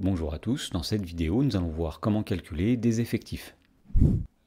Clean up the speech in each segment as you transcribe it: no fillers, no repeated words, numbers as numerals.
Bonjour à tous, dans cette vidéo nous allons voir comment calculer des effectifs.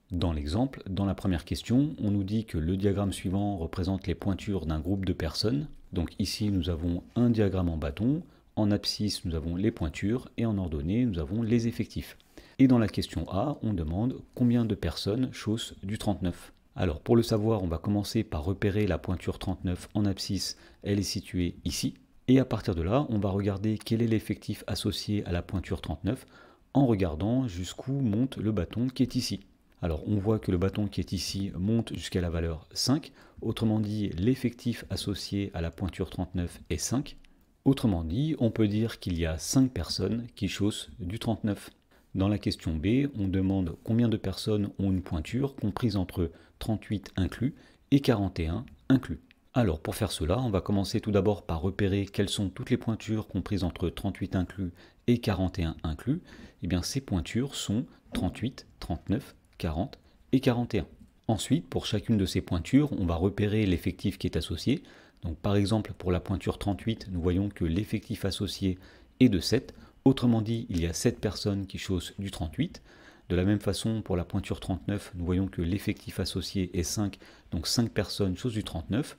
Dans l'exemple, dans la première question, on nous dit que le diagramme suivant représente les pointures d'un groupe de personnes. Donc ici nous avons un diagramme en bâton, en abscisse nous avons les pointures et en ordonnée nous avons les effectifs. Et dans la question A, on demande combien de personnes chaussent du 39. Alors pour le savoir, on va commencer par repérer la pointure 39 en abscisse, elle est située ici. Et à partir de là, on va regarder quel est l'effectif associé à la pointure 39 en regardant jusqu'où monte le bâton qui est ici. Alors on voit que le bâton qui est ici monte jusqu'à la valeur 5, autrement dit l'effectif associé à la pointure 39 est 5. Autrement dit, on peut dire qu'il y a 5 personnes qui chaussent du 39. Dans la question B, on demande combien de personnes ont une pointure comprise entre 38 inclus et 41 inclus. Alors pour faire cela, on va commencer tout d'abord par repérer quelles sont toutes les pointures comprises entre 38 inclus et 41 inclus. Et bien ces pointures sont 38, 39, 40 et 41. Ensuite, pour chacune de ces pointures, on va repérer l'effectif qui est associé. Donc par exemple, pour la pointure 38, nous voyons que l'effectif associé est de 7. Autrement dit, il y a 7 personnes qui chaussent du 38. De la même façon, pour la pointure 39, nous voyons que l'effectif associé est 5, donc 5 personnes chaussent du 39.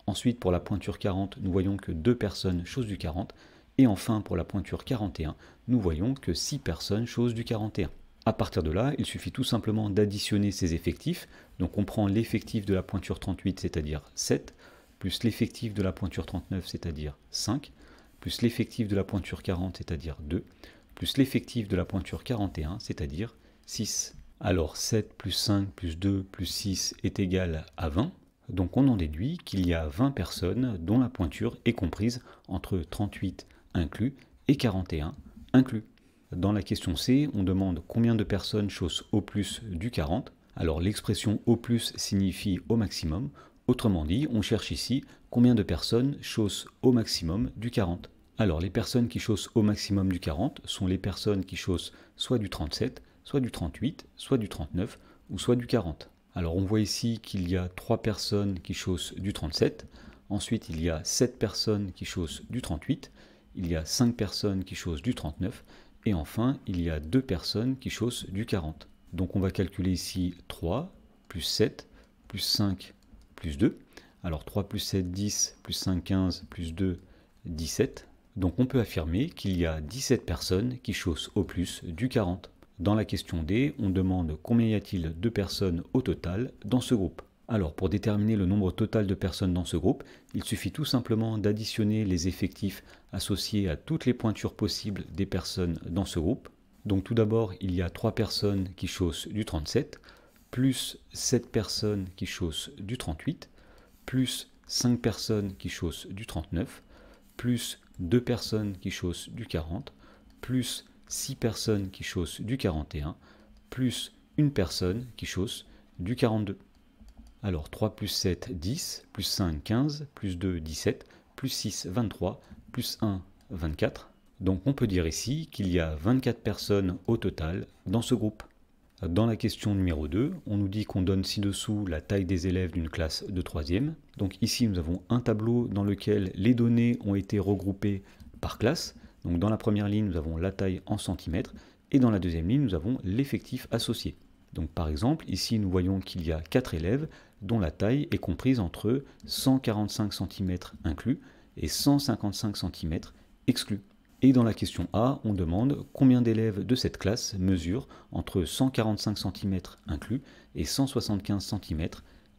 Ensuite, pour la pointure 40, nous voyons que 2 personnes chaussent du 40. Et enfin, pour la pointure 41, nous voyons que 6 personnes chaussent du 41. À partir de là, il suffit tout simplement d'additionner ces effectifs. Donc on prend l'effectif de la pointure 38, c'est-à-dire 7, plus l'effectif de la pointure 39, c'est-à-dire 5, plus l'effectif de la pointure 40, c'est-à-dire 2, plus l'effectif de la pointure 41, c'est-à-dire 6. Alors 7 plus 5 plus 2 plus 6 est égal à 20. Donc on en déduit qu'il y a 20 personnes dont la pointure est comprise entre 38 inclus et 41 inclus. Dans la question C, on demande combien de personnes chaussent au plus du 40. Alors l'expression au plus signifie au maximum. Autrement dit, on cherche ici combien de personnes chaussent au maximum du 40. Alors les personnes qui chaussent au maximum du 40 sont les personnes qui chaussent soit du 37, soit du 38, soit du 39 ou soit du 40. Alors on voit ici qu'il y a 3 personnes qui chaussent du 37, ensuite il y a 7 personnes qui chaussent du 38, il y a 5 personnes qui chaussent du 39, et enfin il y a 2 personnes qui chaussent du 40. Donc on va calculer ici 3 plus 7 plus 5 plus 2. Alors 3 plus 7, 10, plus 5, 15, plus 2, 17. Donc on peut affirmer qu'il y a 17 personnes qui chaussent au plus du 40. Dans la question D, on demande combien y a-t-il de personnes au total dans ce groupe. Alors pour déterminer le nombre total de personnes dans ce groupe, il suffit tout simplement d'additionner les effectifs associés à toutes les pointures possibles des personnes dans ce groupe. Donc tout d'abord, il y a 3 personnes qui chaussent du 37, plus 7 personnes qui chaussent du 38, plus 5 personnes qui chaussent du 39, plus 2 personnes qui chaussent du 40, plus 6 personnes qui chaussent du 41, plus une personne qui chausse du 42. Alors 3 plus 7, 10, plus 5, 15, plus 2, 17, plus 6, 23, plus 1, 24. Donc on peut dire ici qu'il y a 24 personnes au total dans ce groupe. Dans la question numéro 2, on nous dit qu'on donne ci-dessous la taille des élèves d'une classe de 3e. Donc ici nous avons un tableau dans lequel les données ont été regroupées par classe. Donc dans la première ligne, nous avons la taille en centimètres, et dans la deuxième ligne, nous avons l'effectif associé. Donc par exemple, ici nous voyons qu'il y a 4 élèves dont la taille est comprise entre 145 cm inclus et 155 cm exclus. Et dans la question A, on demande combien d'élèves de cette classe mesurent entre 145 cm inclus et 175 cm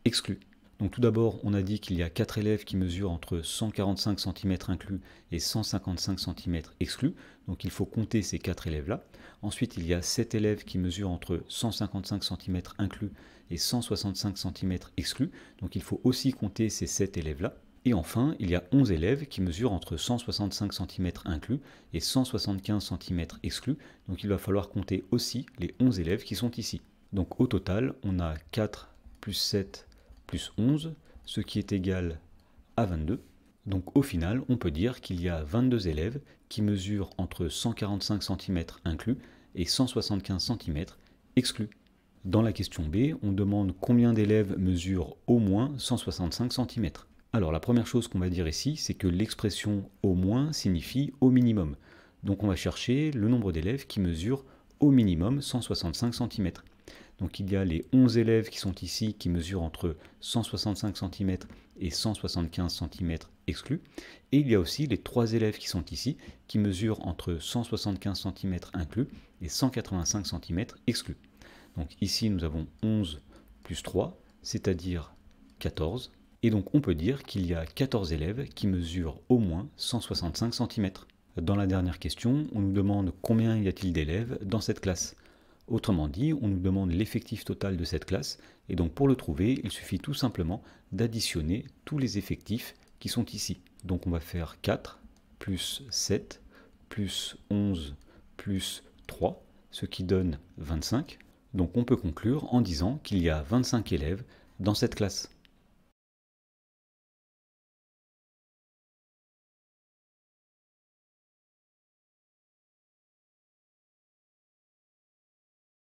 exclus. Donc tout d'abord, on a dit qu'il y a 4 élèves qui mesurent entre 145 cm inclus et 155 cm exclus. Donc il faut compter ces 4 élèves-là. Ensuite, il y a 7 élèves qui mesurent entre 155 cm inclus et 165 cm exclus. Donc il faut aussi compter ces 7 élèves-là. Et enfin, il y a 11 élèves qui mesurent entre 165 cm inclus et 175 cm exclus. Donc il va falloir compter aussi les 11 élèves qui sont ici. Donc au total, on a 4 plus 7 plus 11, ce qui est égal à 22. Donc au final, on peut dire qu'il y a 22 élèves qui mesurent entre 145 cm inclus et 175 cm exclus. Dans la question B, on demande combien d'élèves mesurent au moins 165 cm. Alors la première chose qu'on va dire ici, c'est que l'expression au moins signifie au minimum. Donc on va chercher le nombre d'élèves qui mesurent au minimum 165 cm. Donc il y a les 11 élèves qui sont ici, qui mesurent entre 165 cm et 175 cm exclus. Et il y a aussi les 3 élèves qui sont ici, qui mesurent entre 175 cm inclus et 185 cm exclus. Donc ici nous avons 11 plus 3, c'est-à-dire 14. Et donc on peut dire qu'il y a 14 élèves qui mesurent au moins 165 cm. Dans la dernière question, on nous demande combien y a-t-il d'élèves dans cette classe. Autrement dit, on nous demande l'effectif total de cette classe, et donc pour le trouver, il suffit tout simplement d'additionner tous les effectifs qui sont ici. Donc on va faire 4 plus 7 plus 11 plus 3, ce qui donne 25. Donc on peut conclure en disant qu'il y a 25 élèves dans cette classe.